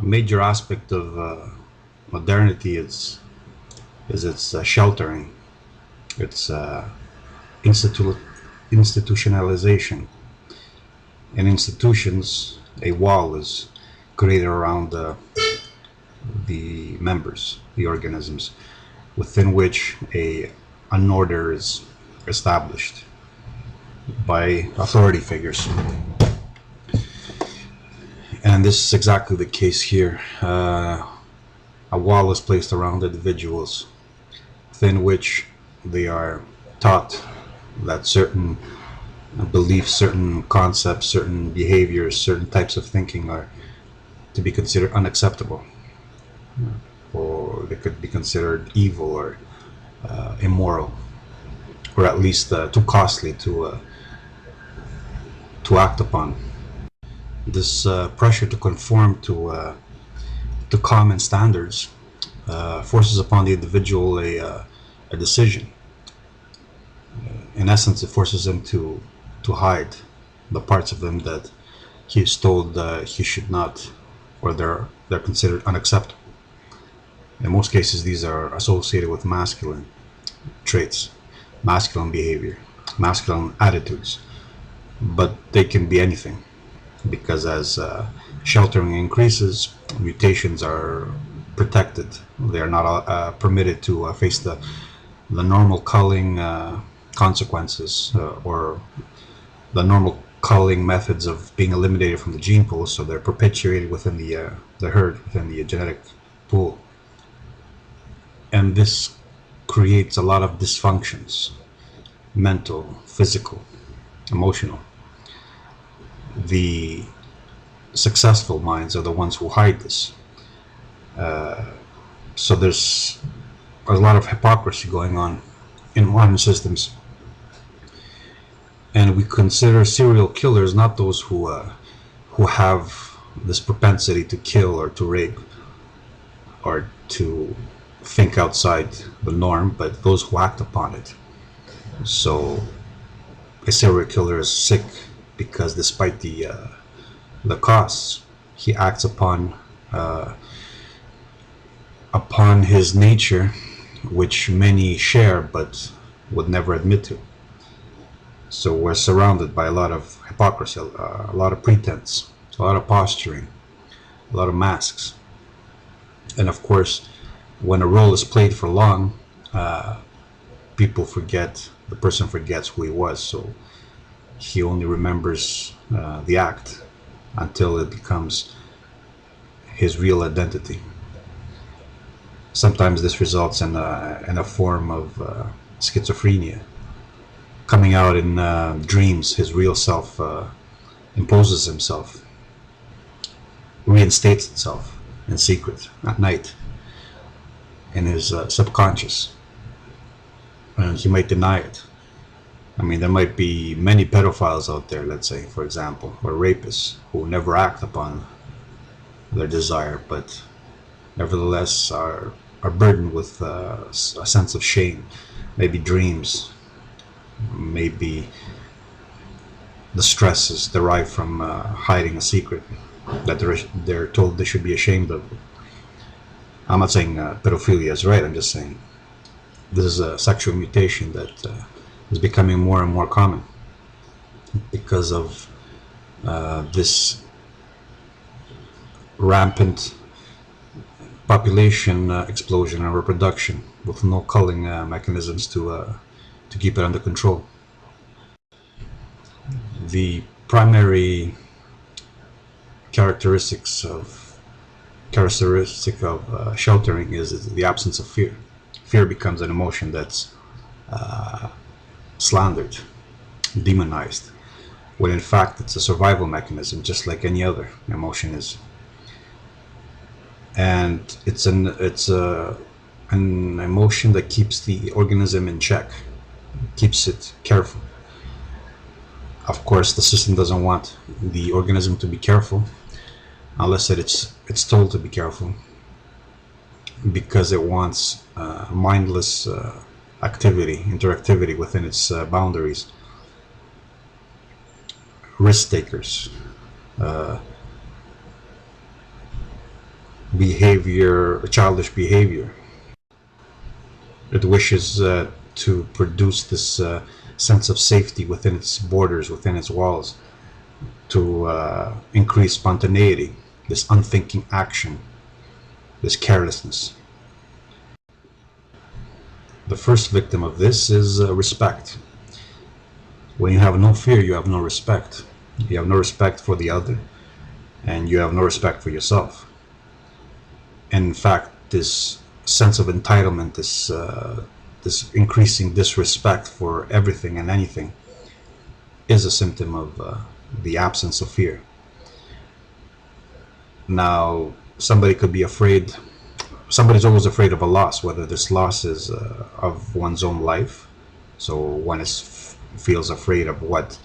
major aspect of modernity is its sheltering, its institutionalization. In institutions, a wall is created around the members, the organisms, within which an order is established by authority figures. And this is exactly the case here. A wall is placed around individuals within which they are taught that certain beliefs, certain concepts, certain behaviors, certain types of thinking are to be considered unacceptable, or they could be considered evil or immoral, or at least too costly to act upon. This pressure to conform to common standards forces upon the individual a decision. In essence, it forces him to hide the parts of him that he is told he should not, or they're considered unacceptable. In most cases, these are associated with masculine traits, masculine behavior, masculine attitudes, but they can be anything, because as sheltering increases, mutations are protected. They are not permitted to face the normal culling consequences or the normal culling methods of being eliminated from the gene pool, so they're perpetuated within the herd, within the genetic pool. And this creates a lot of dysfunctions, mental, physical, emotional. The successful minds are the ones who hide this. So there's a lot of hypocrisy going on in modern systems. And we consider serial killers not those who have this propensity to kill or to rape or to think outside the norm, but those who act upon it. So a serial killer is sick because despite the costs, he acts upon his nature, which many share but would never admit to. So we're surrounded by a lot of hypocrisy, a lot of pretense, a lot of posturing, a lot of masks. And of course, when a role is played for long, people forget, the person forgets who he was, so he only remembers the act until it becomes his real identity. Sometimes this results in a form of schizophrenia. Coming out in dreams, his real self imposes himself, reinstates itself in secret at night in his subconscious, and he might deny it. I mean, there might be many pedophiles out there, let's say, for example, or rapists who never act upon their desire, but nevertheless are burdened with a sense of shame, maybe dreams, maybe the stress is derived from hiding a secret that they're told they should be ashamed of. I'm not saying pedophilia is right, I'm just saying this is a sexual mutation that is becoming more and more common because of this rampant population explosion and reproduction with no culling mechanisms to keep it under control. The primary characteristic of sheltering is the absence of fear. Fear becomes an emotion that's slandered, demonized, when in fact it's a survival mechanism, just like any other emotion is. And it's an emotion that keeps the organism in check, keeps it careful. Of course, the system doesn't want the organism to be careful unless it's told to be careful, because it wants mindless activity, interactivity within its boundaries. Risk takers, behavior, childish behavior. It wishes to produce this sense of safety within its borders, within its walls, to increase spontaneity, this unthinking action, this carelessness. The first victim of this is respect. When you have no fear, you have no respect. You have no respect for the other, and you have no respect for yourself. And in fact, this sense of entitlement, this increasing disrespect for everything and anything, is a symptom of the absence of fear. Now, somebody could be afraid. Somebody's always afraid of a loss, whether this loss is of one's own life. So one feels afraid of what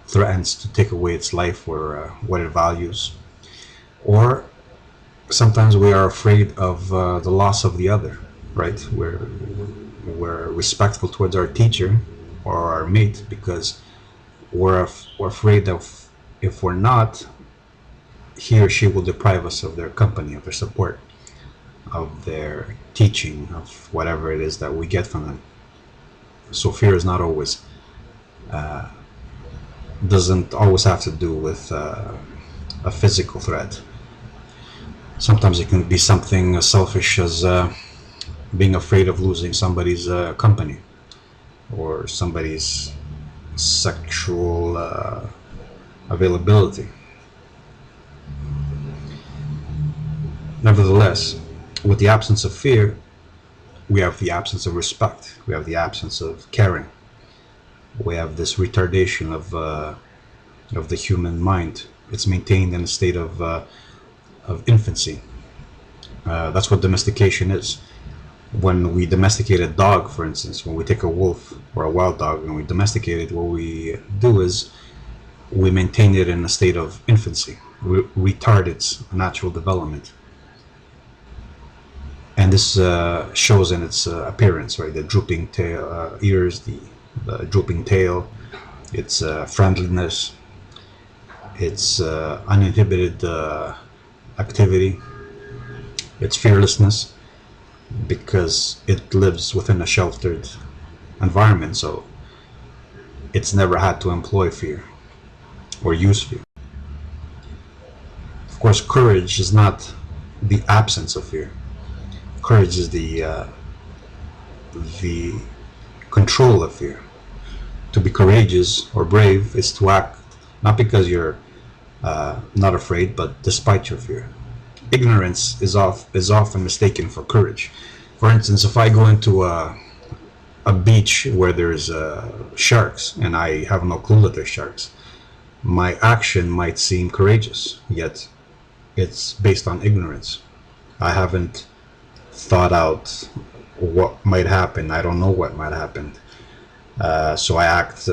threatens to take away its life or what it values. Or sometimes we are afraid of the loss of the other, right? We're respectful towards our teacher or our mate because we're afraid of, if we're not, he or she will deprive us of their company, of their support, of their teaching, of whatever it is that we get from them. So fear is not always, doesn't always have to do with a physical threat. Sometimes it can be something as selfish as being afraid of losing somebody's company or somebody's sexual availability. Nevertheless, with the absence of fear, we have the absence of respect. We have the absence of caring. We have this retardation of the human mind. It's maintained in a state of infancy. That's what domestication is. When we domesticate a dog, for instance, when we take a wolf or a wild dog and we domesticate it, what we do is we maintain it in a state of infancy. We retard its natural development. And this shows in its appearance, right? The drooping tail, ears, the drooping tail, its friendliness, its uninhibited activity, its fearlessness, because it lives within a sheltered environment, so it's never had to employ fear or use fear. Of course, courage is not the absence of fear. Courage is the control of fear. To be courageous or brave is to act not because you're not afraid, but despite your fear. Ignorance is often mistaken for courage. For instance, if I go into a beach where there's sharks and I have no clue that there's sharks, my action might seem courageous, yet it's based on ignorance. I haven't thought out what might happen. I don't know what might happen. So I act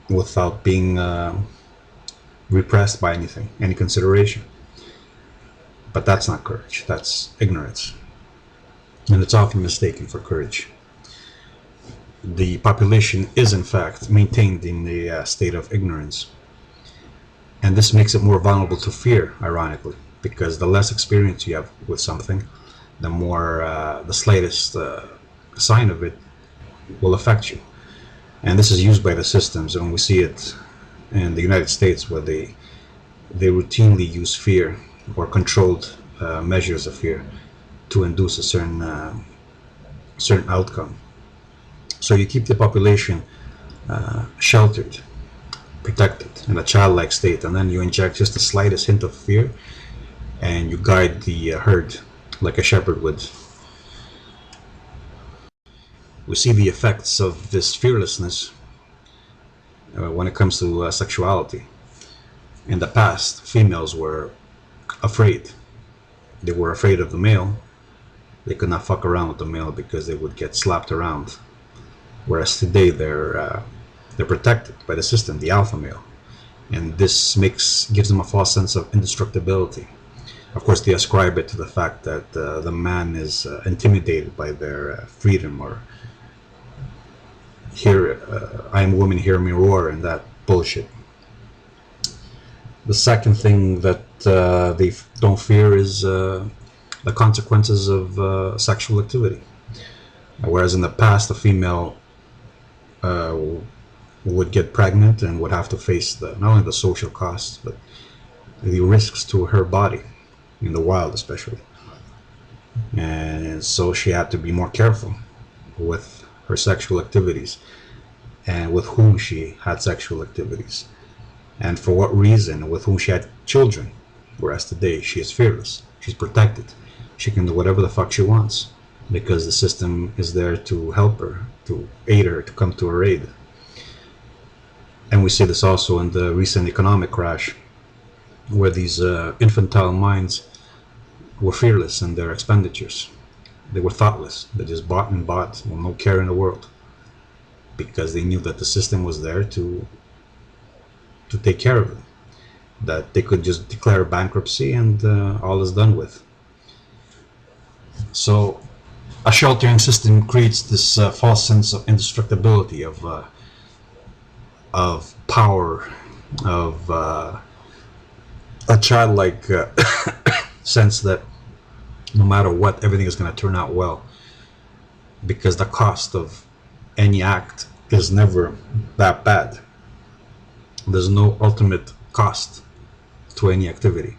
without being repressed by anything, any consideration. But that's not courage, that's ignorance. And it's often mistaken for courage. The population is in fact maintained in the state of ignorance. And this makes it more vulnerable to fear, ironically, because the less experience you have with something, the more the slightest sign of it will affect you. And this is used by the systems, and we see it in the United States where they routinely use fear or controlled measures of fear to induce a certain outcome. So you keep the population sheltered, protected, in a childlike state, and then you inject just the slightest hint of fear and you guide the herd like a shepherd would. We see the effects of this fearlessness when it comes to sexuality. In the past, females were afraid. They were afraid of the male. They could not fuck around with the male because they would get slapped around. Whereas today they're protected by the system, the alpha male, and this gives them a false sense of indestructibility. Of course, they ascribe it to the fact that the man is intimidated by their freedom, or I am a woman, hear me roar, and that bullshit. The second thing that they don't fear is the consequences of sexual activity. Whereas in the past, a female uh, would get pregnant and would have to face not only the social costs, but the risks to her body, in the wild especially. And so she had to be more careful with her sexual activities and with whom she had sexual activities and for what reason, with whom she had children. Whereas today she is fearless, she's protected, she can do whatever the fuck she wants because the system is there to help her, to aid her, to come to her aid. And we see this also in the recent economic crash, where these infantile minds were fearless in their expenditures. They were thoughtless. They just bought and bought with no care in the world because they knew that the system was there to take care of it. That they could just declare bankruptcy and all is done with. So a sheltering system creates this false sense of indestructibility, of power, of a childlike sense that no matter what, everything is going to turn out well, because the cost of any act is never that bad. There's no ultimate cost to any activity.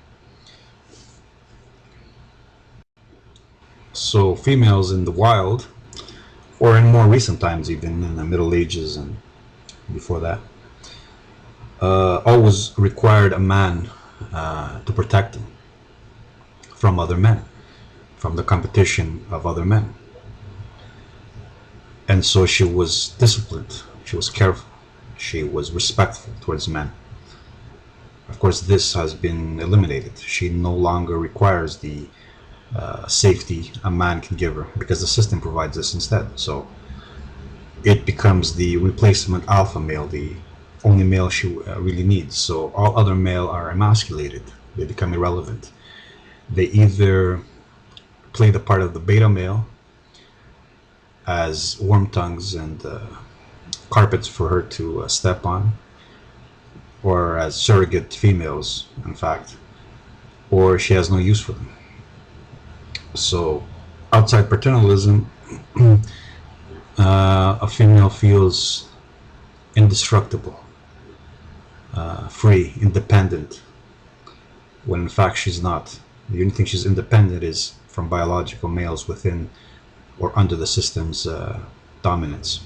So females in the wild, or in more recent times, even in the Middle Ages and before that, always required a man to protect them from other men, from the competition of other men. And so she was disciplined, she was careful, she was respectful towards men. Of course, this has been eliminated. She no longer requires the safety a man can give her because the system provides this instead. So it becomes the replacement alpha male, the only male she really needs. So all other male are emasculated, they become irrelevant. They either play the part of the beta male as worm tongues and carpets for her to step on, or as surrogate females, in fact, or she has no use for them. So outside paternalism, a female feels indestructible, free, independent, when in fact she's not. The only thing she's independent is from biological males within or under the system's dominance.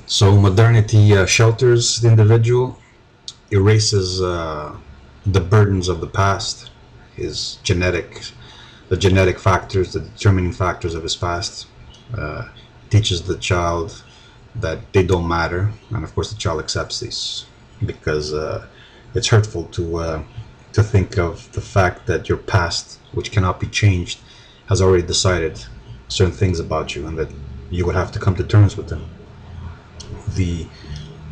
So modernity shelters the individual, erases the burdens of the past, his the genetic factors, the determining factors of his past, teaches the child that they don't matter, and of course the child accepts these because it's hurtful to think of the fact that your past, which cannot be changed, has already decided certain things about you and that you would have to come to terms with them. The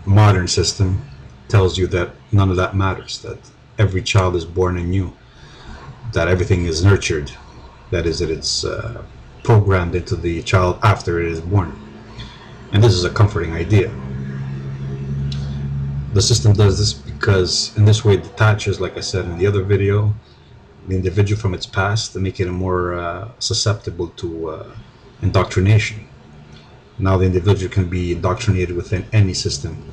modern system tells you that none of that matters, that every child is born anew, that everything is nurtured, that is, that it's programmed into the child after it is born. And this is a comforting idea. The system does this because in this way it detaches, like I said in the other video, the individual from its past to make it more susceptible to indoctrination. Now the individual can be indoctrinated within any system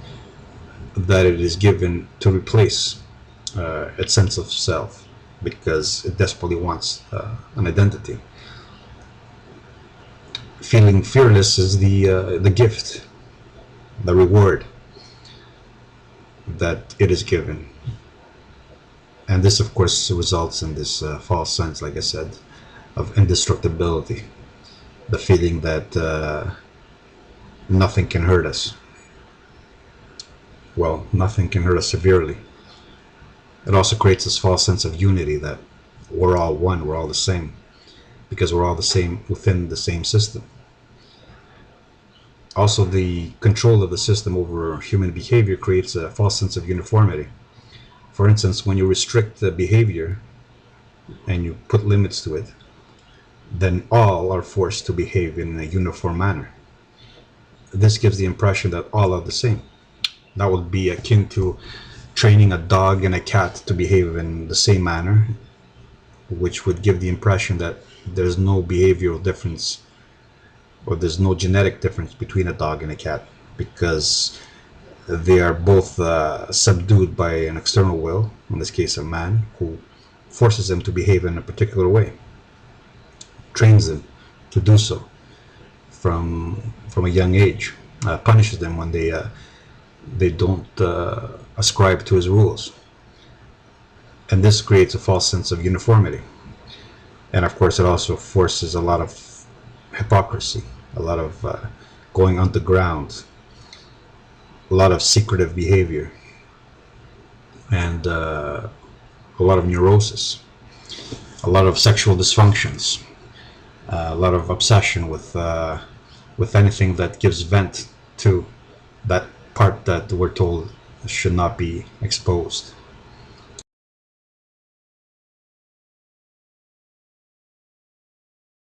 that it is given to replace its sense of self, because it desperately wants an identity. Feeling fearless is the gift, the reward that it is given. And this of course results in this false sense, like I said, of indestructibility, the feeling that nothing can hurt us. Well, nothing can hurt us severely. It also creates this false sense of unity, that we're all one, we're all the same, because we're all the same within the same system. Also, the control of the system over human behavior creates a false sense of uniformity. For instance, when you restrict the behavior and you put limits to it, then all are forced to behave in a uniform manner. This gives the impression that all are the same. That would be akin to training a dog and a cat to behave in the same manner which would give the impression that there's no behavioral difference or there's no genetic difference between a dog and a cat, because they are both subdued by an external will, in this case a man, who forces them to behave in a particular way, trains them to do so from a young age, punishes them when they don't ascribe to his rules. And this creates a false sense of uniformity. And of course it also forces a lot of hypocrisy, a lot of going underground, a lot of secretive behavior, and a lot of neurosis, a lot of sexual dysfunctions, a lot of obsession with anything that gives vent to that part that we're told should not be exposed.